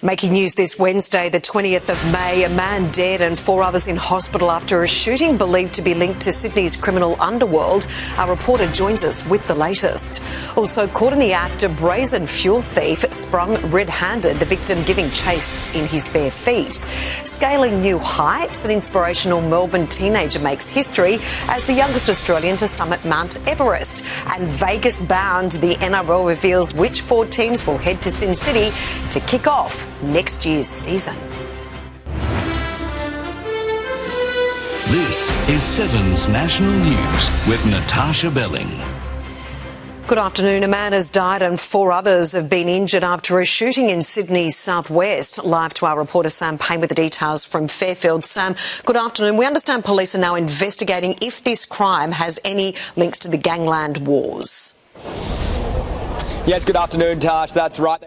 Making news this Wednesday, the 20th of May, a man dead and 4 others in hospital after a shooting believed to be linked to Sydney's criminal underworld. Our reporter joins us with the latest. Also caught in the act, a brazen fuel thief sprung red-handed, the victim giving chase in his bare feet. Scaling new heights, an inspirational Melbourne teenager makes history as the youngest Australian to summit Mount Everest. And Vegas-bound, the NRL reveals which 4 teams will head to Sin City to kick off next year's season. This is 7's National News with Natasha Belling. Good afternoon. A man has died and 4 others have been injured after a shooting in Sydney's southwest. Live to our reporter Sam Payne with the details from Fairfield. Sam, good afternoon. We understand police are now investigating if this crime has any links to the gangland wars. Yes, good afternoon, Tash. That's right.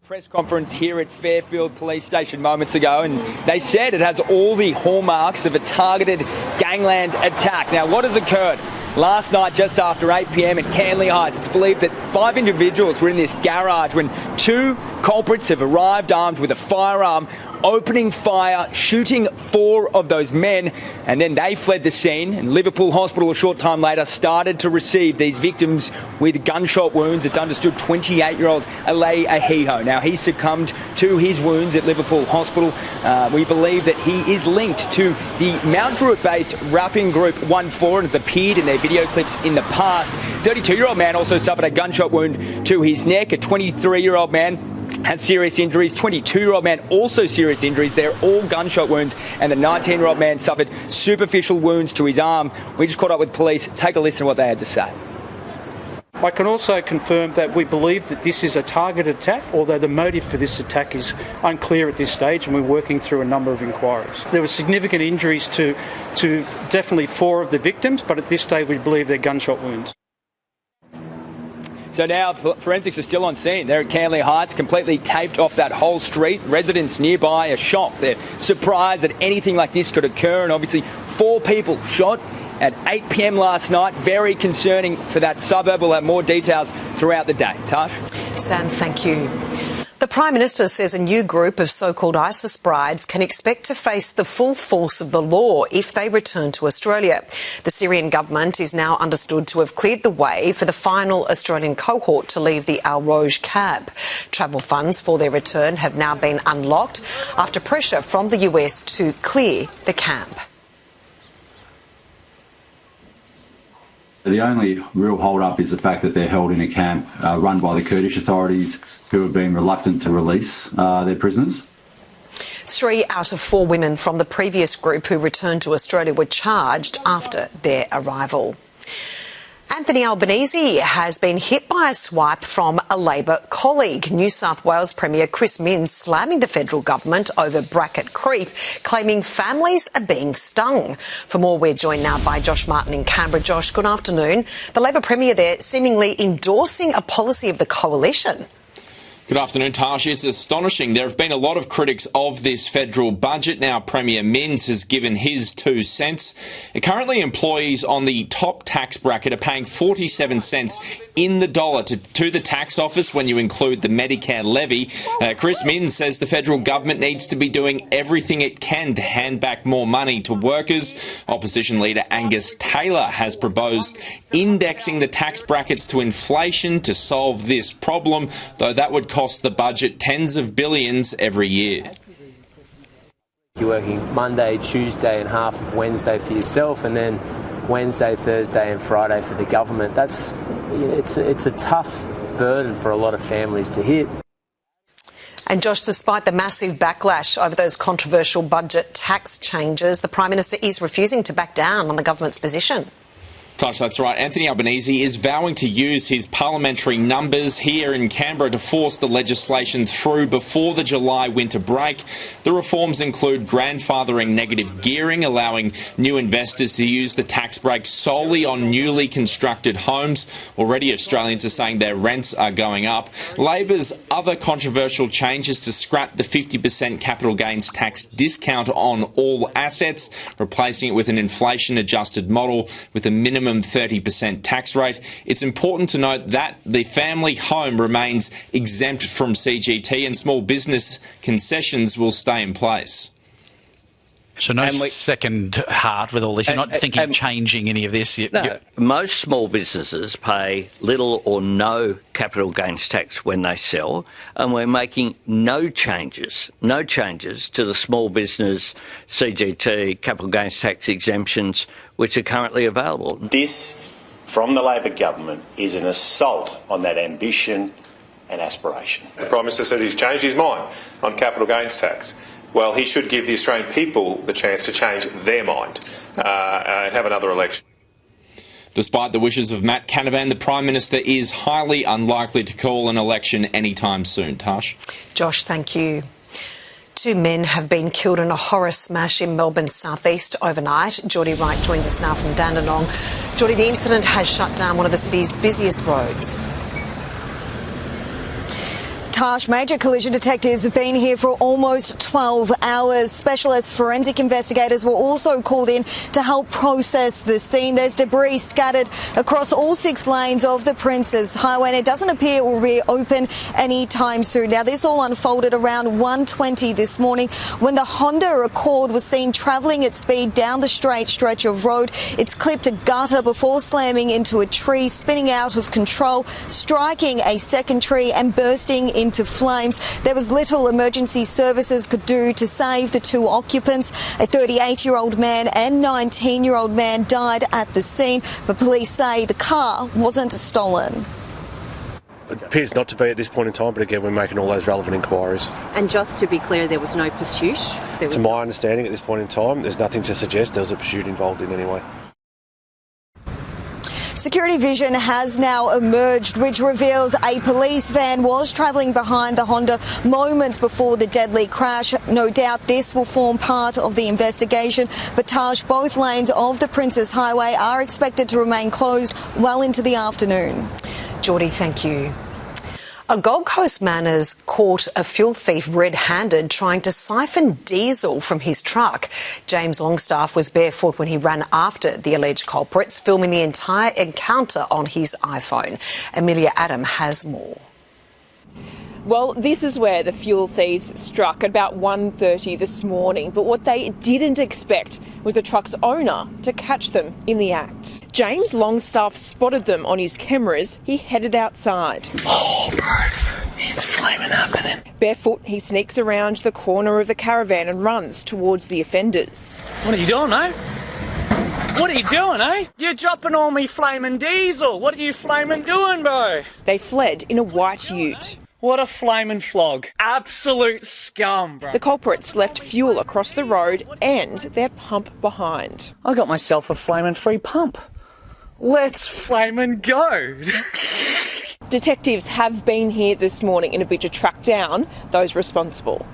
Press conference here at Fairfield Police Station moments ago, and they said it has all the hallmarks of a targeted gangland attack. Now, what has occurred? Last night, just after 8 p.m. at Canley Heights, it's believed that 5 individuals were in this garage when 2 culprits have arrived armed with a firearm, opening fire, shooting 4 of those men, and then they fled the scene. And Liverpool Hospital a short time later started to receive these victims with gunshot wounds. It's understood 28-year-old Alay Ahiho. Now, he succumbed to his wounds at Liverpool Hospital. We believe that he is linked to the Mount Druitt-based rapping group 1-4 and has appeared in their video clips in the past. 32-year-old man also suffered a gunshot wound to his neck. A 23-year-old man has serious injuries. 22-year-old man also serious injuries. They're all gunshot wounds. And the 19-year-old man suffered superficial wounds to his arm. We just caught up with police. Take a listen to what they had to say. I can also confirm that we believe that this is a targeted attack, although the motive for this attack is unclear at this stage, and we're working through a number of inquiries. There were significant injuries to definitely 4 of the victims, but at this stage we believe they're gunshot wounds. So now forensics are still on scene. They're at Canley Heights, completely taped off that whole street. Residents nearby are shocked. They're surprised that anything like this could occur, and obviously 4 people shot at 8 p.m. last night. Very concerning for that suburb. We'll have more details throughout the day. Tash? Sam, thank you. The Prime Minister says a new group of so-called ISIS brides can expect to face the full force of the law if they return to Australia. The Syrian government is now understood to have cleared the way for the final Australian cohort to leave the Al Roj camp. Travel funds for their return have now been unlocked after pressure from the US to clear the camp. The only real hold-up is the fact that they're held in a camp run by the Kurdish authorities, who have been reluctant to release their prisoners. 3 out of 4 women from the previous group who returned to Australia were charged after their arrival. Anthony Albanese has been hit by a swipe from a Labor colleague. New South Wales Premier Chris Minns slamming the federal government over bracket creep, claiming families are being stung. For more, we're joined now by Josh Martin in Canberra. Josh, good afternoon. The Labor Premier there seemingly endorsing a policy of the coalition. Good afternoon, Tash. It's astonishing. There have been a lot of critics of this federal budget. Now, Premier Minns has given his 2 cents. Currently, employees on the top tax bracket are paying 47 cents in the dollar to the tax office when you include the Medicare levy. Chris Minns says the federal government needs to be doing everything it can to hand back more money to workers. Opposition leader Angus Taylor has proposed indexing the tax brackets to inflation to solve this problem, though that would cost the budget tens of billions every year. You're working Monday, Tuesday and half of Wednesday for yourself, and then Wednesday, Thursday and Friday for the government. It's a tough burden for a lot of families to hit. And Josh, despite the massive backlash over those controversial budget tax changes, the Prime Minister is refusing to back down on the government's position. Touch, that's right. Anthony Albanese is vowing to use his parliamentary numbers here in Canberra to force the legislation through before the July winter break. The reforms include grandfathering negative gearing, allowing new investors to use the tax break solely on newly constructed homes. Already Australians are saying their rents are going up. Labor's other controversial changes to scrap the 50% capital gains tax discount on all assets, replacing it with an inflation-adjusted model with a minimum minimum 30% tax rate. It's important to note that the family home remains exempt from CGT and small business concessions will stay in place. So no second heart with all this. You're not thinking of changing any of this? Most small businesses pay little or no capital gains tax when they sell, and we're making no changes to the small business CGT capital gains tax exemptions which are currently available. This, from the Labor government, is an assault on that ambition and aspiration. The Prime Minister says he's changed his mind on capital gains tax. Well, he should give the Australian people the chance to change their mind and have another election. Despite the wishes of Matt Canavan, the Prime Minister is highly unlikely to call an election anytime soon. Tash? Josh, thank you. 2 men have been killed in a horror smash in Melbourne's southeast overnight. Geordie Wright joins us now from Dandenong. Geordie, the incident has shut down one of the city's busiest roads. Tash, major collision detectives have been here for almost 12 hours. Specialist forensic investigators were also called in to help process the scene. There's debris scattered across all 6 lanes of the Princes Highway, and it doesn't appear it will be open anytime soon. Now, this all unfolded around 1:20 this morning when the Honda Accord was seen travelling at speed down the straight stretch of road. It's clipped a gutter before slamming into a tree, spinning out of control, striking a second tree and bursting into flames. There was little emergency services could do to save the 2 occupants. A 38-year-old man and 19-year-old man died at the scene, but police say the car wasn't stolen. It appears not to be at this point in time, but again, we're making all those relevant inquiries. And just to be clear, there was no pursuit? To my understanding at this point in time, there's nothing to suggest there was a pursuit involved in any way. Security vision has now emerged, which reveals a police van was travelling behind the Honda moments before the deadly crash. No doubt this will form part of the investigation. But Taj, both lanes of the Princes Highway are expected to remain closed well into the afternoon. Geordie, thank you. A Gold Coast man has caught a fuel thief red-handed trying to siphon diesel from his truck. James Longstaff was barefoot when he ran after the alleged culprits, filming the entire encounter on his iPhone. Amelia Adam has more. Well, this is where the fuel thieves struck at about 1:30 this morning. But what they didn't expect was the truck's owner to catch them in the act. James Longstaff spotted them on his cameras. He headed outside. Oh, bro, it's flaming happening. Barefoot, he sneaks around the corner of the caravan and runs towards the offenders. What are you doing, eh? What are you doing, eh? You're dropping all me flaming diesel. What are you flaming doing, bro? They fled in a white ute. What a flaming flog. Absolute scum, bro. The culprits left fuel across the road and their pump behind. I got myself a flaming free pump. Let's flaming go. Detectives have been here this morning in a bid to track down those responsible.